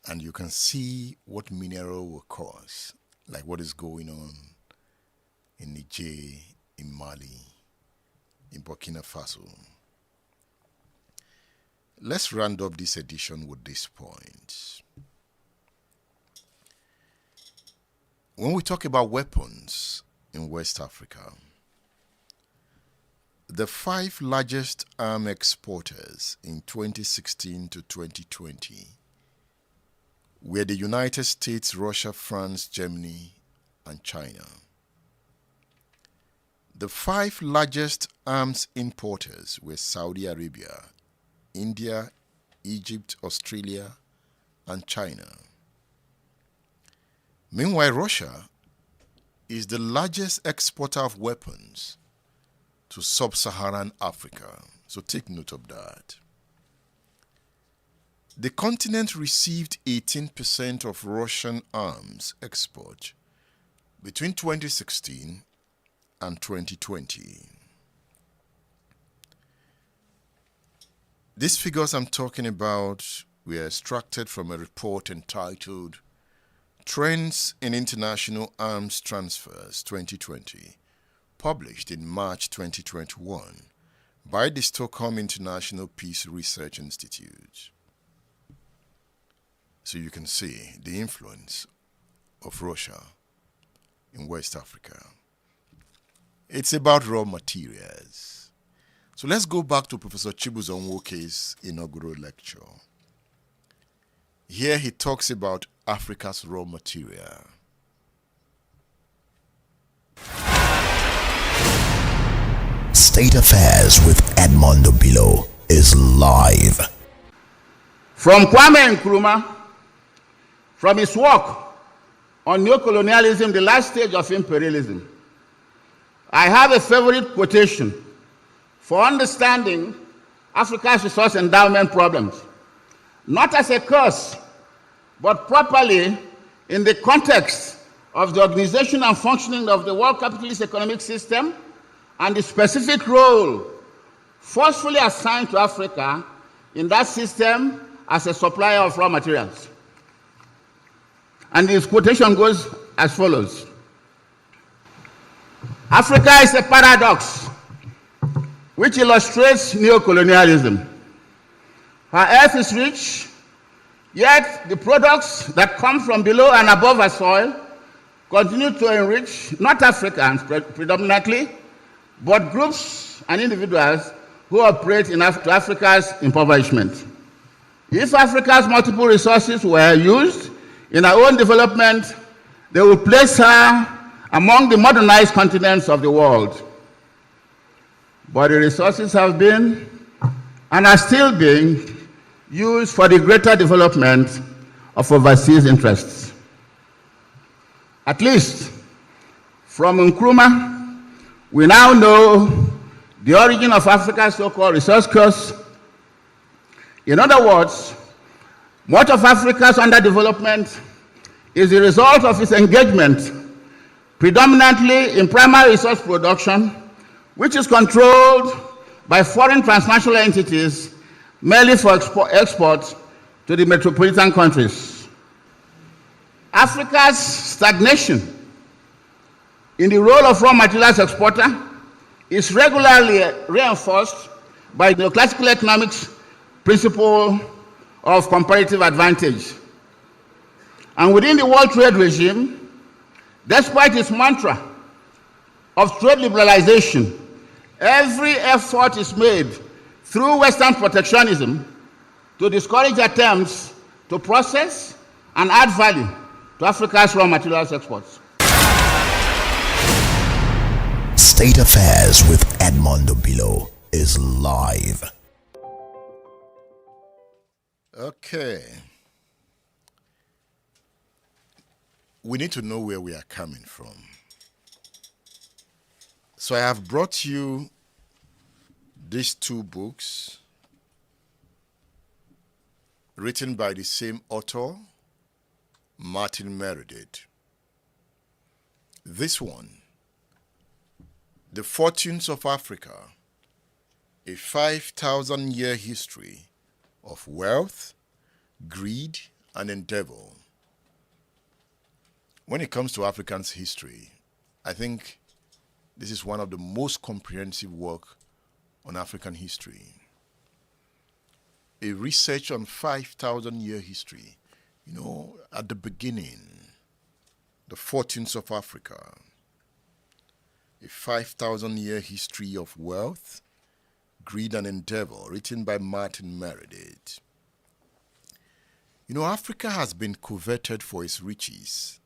and you can see what mineral will cause, like what is going on in Niger, in Mali, in Burkina Faso. Let's round up this edition with this point. When we talk about weapons in West Africa, the 5 largest arms exporters in 2016 to 2020 were the United States, Russia, France, Germany, and China. The 5 largest arms importers were Saudi Arabia, India, Egypt, Australia, and China. Meanwhile, Russia is the largest exporter of weapons to sub-Saharan Africa. So take note of that. The continent received 18% of Russian arms export between 2016 and 2020. These figures I'm talking about were extracted from a report entitled Trends in International Arms Transfers 2020, published in March 2021 by the Stockholm International Peace Research Institute. So you can see the influence of Russia in West Africa. It's about raw materials. So let's go back to Professor Chibuzo Nwoke's inaugural lecture. Here he talks about Africa's raw material.
State Affairs with Edmondo Bilo is live.
From Kwame Nkrumah, from his work on neocolonialism, the last stage of imperialism, I have a favorite quotation for understanding Africa's resource endowment problems, not as a curse, but properly in the context of the organization and functioning of the world capitalist economic system and the specific role forcefully assigned to Africa in that system as a supplier of raw materials. And this quotation goes as follows. Africa is a paradox which illustrates neocolonialism. Her earth is rich, yet the products that come from below and above her soil continue to enrich not Africans predominantly, but groups and individuals who operate to Africa's impoverishment. If Africa's multiple resources were used in her own development, they would place her among the modernized continents of the world. But the resources have been and are still being used for the greater development of overseas interests. At least from Nkrumah, we now know the origin of Africa's so-called resource curse. In other words, much of Africa's underdevelopment is the result of its engagement predominantly in primary resource production, which is controlled by foreign transnational entities merely for export to the metropolitan countries. Africa's stagnation in the role of raw materials exporter is regularly reinforced by the classical economics principle of comparative advantage. And within the world trade regime, despite its mantra of trade liberalization, every effort is made through Western protectionism to discourage attempts to process and add value to Africa's raw materials exports.
State Affairs with Edmondo Bilo is live.
Okay. We need to know where we are coming from. So I have brought you these 2 books written by the same author, Martin Meredith. This one, The Fortunes of Africa, a 5,000-year history of wealth, greed, and endeavor. When it comes to Africans' history, I think this is one of the most comprehensive work on African history. A research on 5,000-year history, at the beginning, The Fortunes of Africa, a 5,000-year history of wealth, greed, and endeavor, written by Martin Meredith. Africa has been coveted for its riches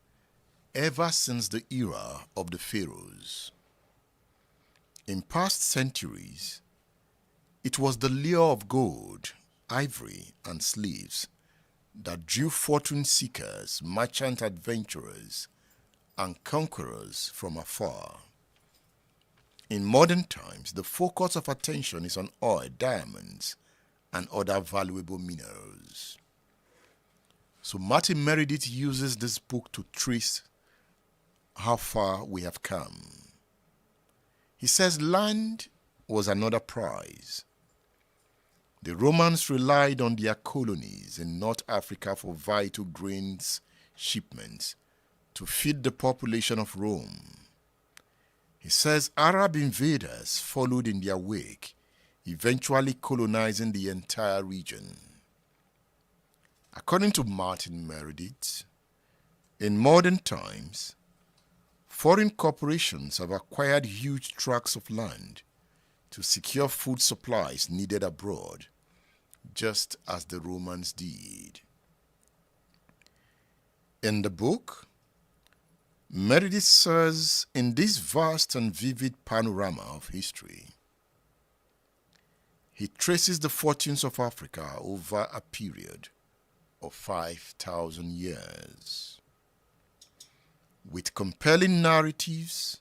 ever since the era of the pharaohs. In past centuries, it was the lure of gold, ivory, and slaves that drew fortune seekers, merchant adventurers, and conquerors from afar. In modern times, the focus of attention is on oil, diamonds, and other valuable minerals. So Martin Meredith uses this book to trace how far we have come. He says land was another prize. The Romans relied on their colonies in North Africa for vital grains shipments to feed the population of Rome. He says Arab invaders followed in their wake, eventually colonizing the entire region. According to Martin Meredith, in modern times, foreign corporations have acquired huge tracts of land to secure food supplies needed abroad, just as the Romans did. In the book, Meredith says, in this vast and vivid panorama of history, he traces the fortunes of Africa over a period of 5,000 years. With compelling narratives,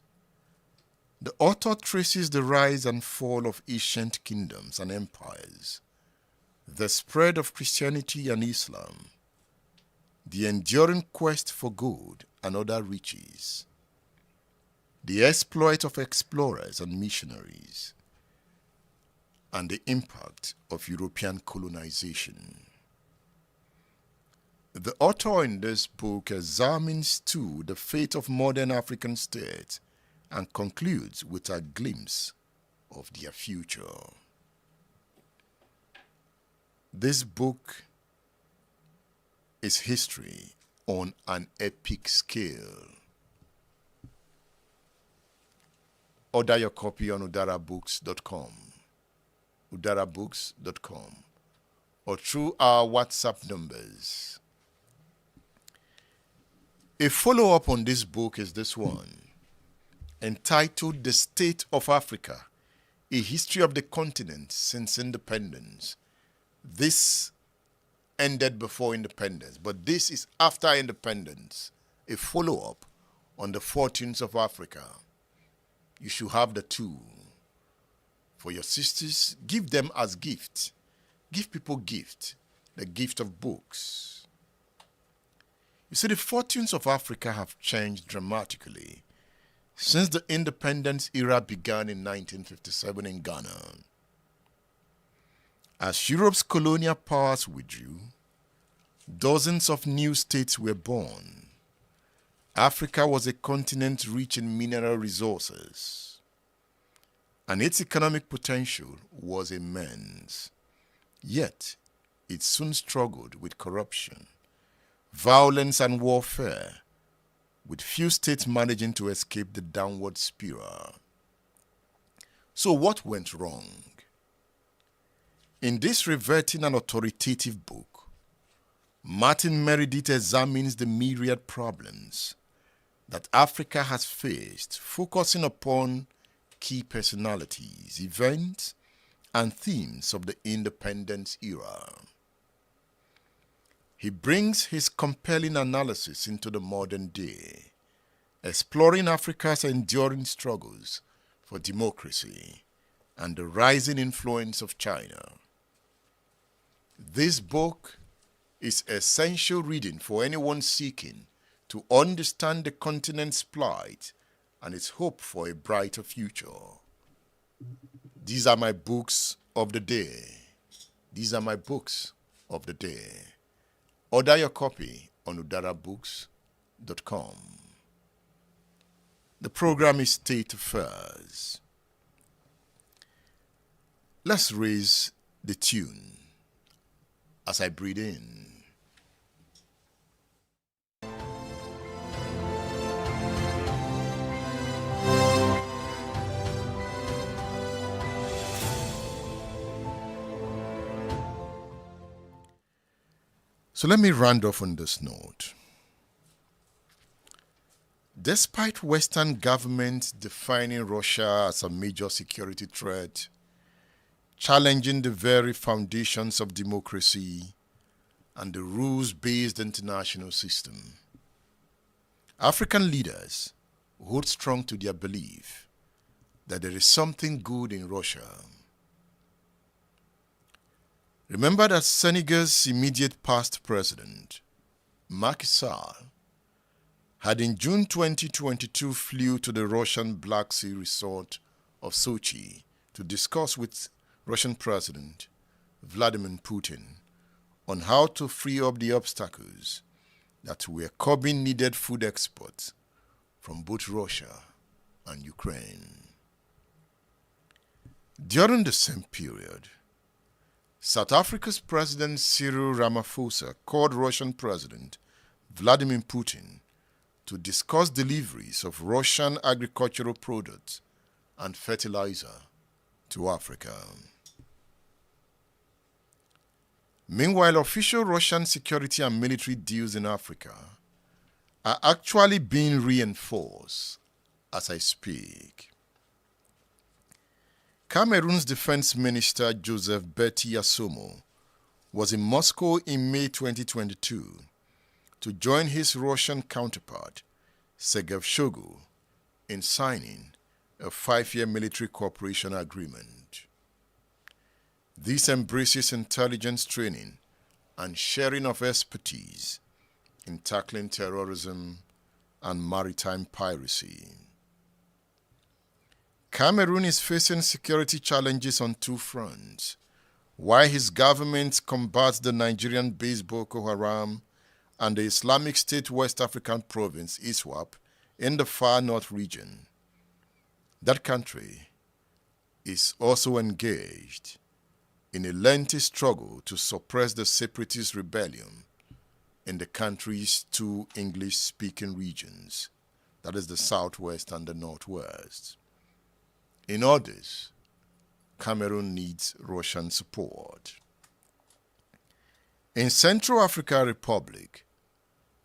the author traces the rise and fall of ancient kingdoms and empires, the spread of Christianity and Islam, the enduring quest for gold and other riches, the exploit of explorers and missionaries, and the impact of European colonization. The author in this book examines too the fate of modern African states and concludes with a glimpse of their future. This book is history on an epic scale. Order your copy on udarabooks.com, udarabooks.com, or through our WhatsApp numbers. A follow-up on this book is this one, entitled The State of Africa, A History of the Continent Since Independence. This ended before independence, but this is after independence, a follow-up on the fortunes of Africa. You should have the two. For your sisters, give them as gift. Give people gift, the gift of books. You see, the fortunes of Africa have changed dramatically since the independence era began in 1957 in Ghana. As Europe's colonial powers withdrew, dozens of new states were born. Africa was a continent rich in mineral resources, and its economic potential was immense. Yet, it soon struggled with corruption, violence, and warfare, with few states managing to escape the downward spiral. So what went wrong? In this reverting and authoritative book, Martin Meredith examines the myriad problems that Africa has faced, focusing upon key personalities, events, and themes of the independence era. He brings his compelling analysis into the modern day, exploring Africa's enduring struggles for democracy and the rising influence of China. This book is essential reading for anyone seeking to understand the continent's plight and its hope for a brighter future. These are my books of the day. These are my books of the day. Order your copy on udarabooks.com. The program is State Affairs. Let's raise the tune as I breathe in. So let me round off on this note. Despite Western governments defining Russia as a major security threat, challenging the very foundations of democracy and the rules-based international system, African leaders hold strong to their belief that there is something good in Russia. Remember that Senegal's immediate past president, Macky Sall, had in June 2022 flew to the Russian Black Sea resort of Sochi to discuss with Russian President Vladimir Putin on how to free up the obstacles that were curbing needed food exports from both Russia and Ukraine. During the same period, South Africa's President Cyril Ramaphosa called Russian President Vladimir Putin to discuss deliveries of Russian agricultural products and fertilizer to Africa. Meanwhile, official Russian security and military deals in Africa are actually being reinforced as I speak. Cameroon's Defense Minister Joseph Betty Assomo was in Moscow in May 2022 to join his Russian counterpart, Sergei Shoigu, in signing a 5-year military cooperation agreement. This embraces intelligence training and sharing of expertise in tackling terrorism and maritime piracy. Cameroon is facing security challenges on two fronts, while his government combats the Nigerian-based Boko Haram and the Islamic State West African province, ISWAP, in the far north region. That country is also engaged in a lengthy struggle to suppress the separatist rebellion in the country's two English-speaking regions, that is the southwest and the northwest. In all this, Cameroon needs Russian support. In Central African Republic,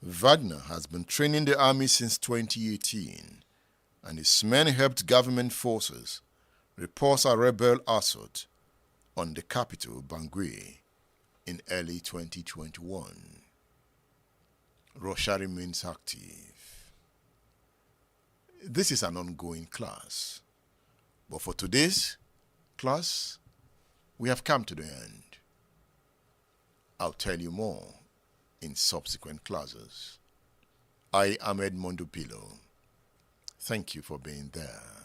Wagner has been training the army since 2018, and his men helped government forces repulse a rebel assault on the capital, Bangui, in early 2021. Russia remains active. This is an ongoing class. But for today's class, we have come to the end. I'll tell you more in subsequent classes. I am Edmondo Pillow. Thank you for being there.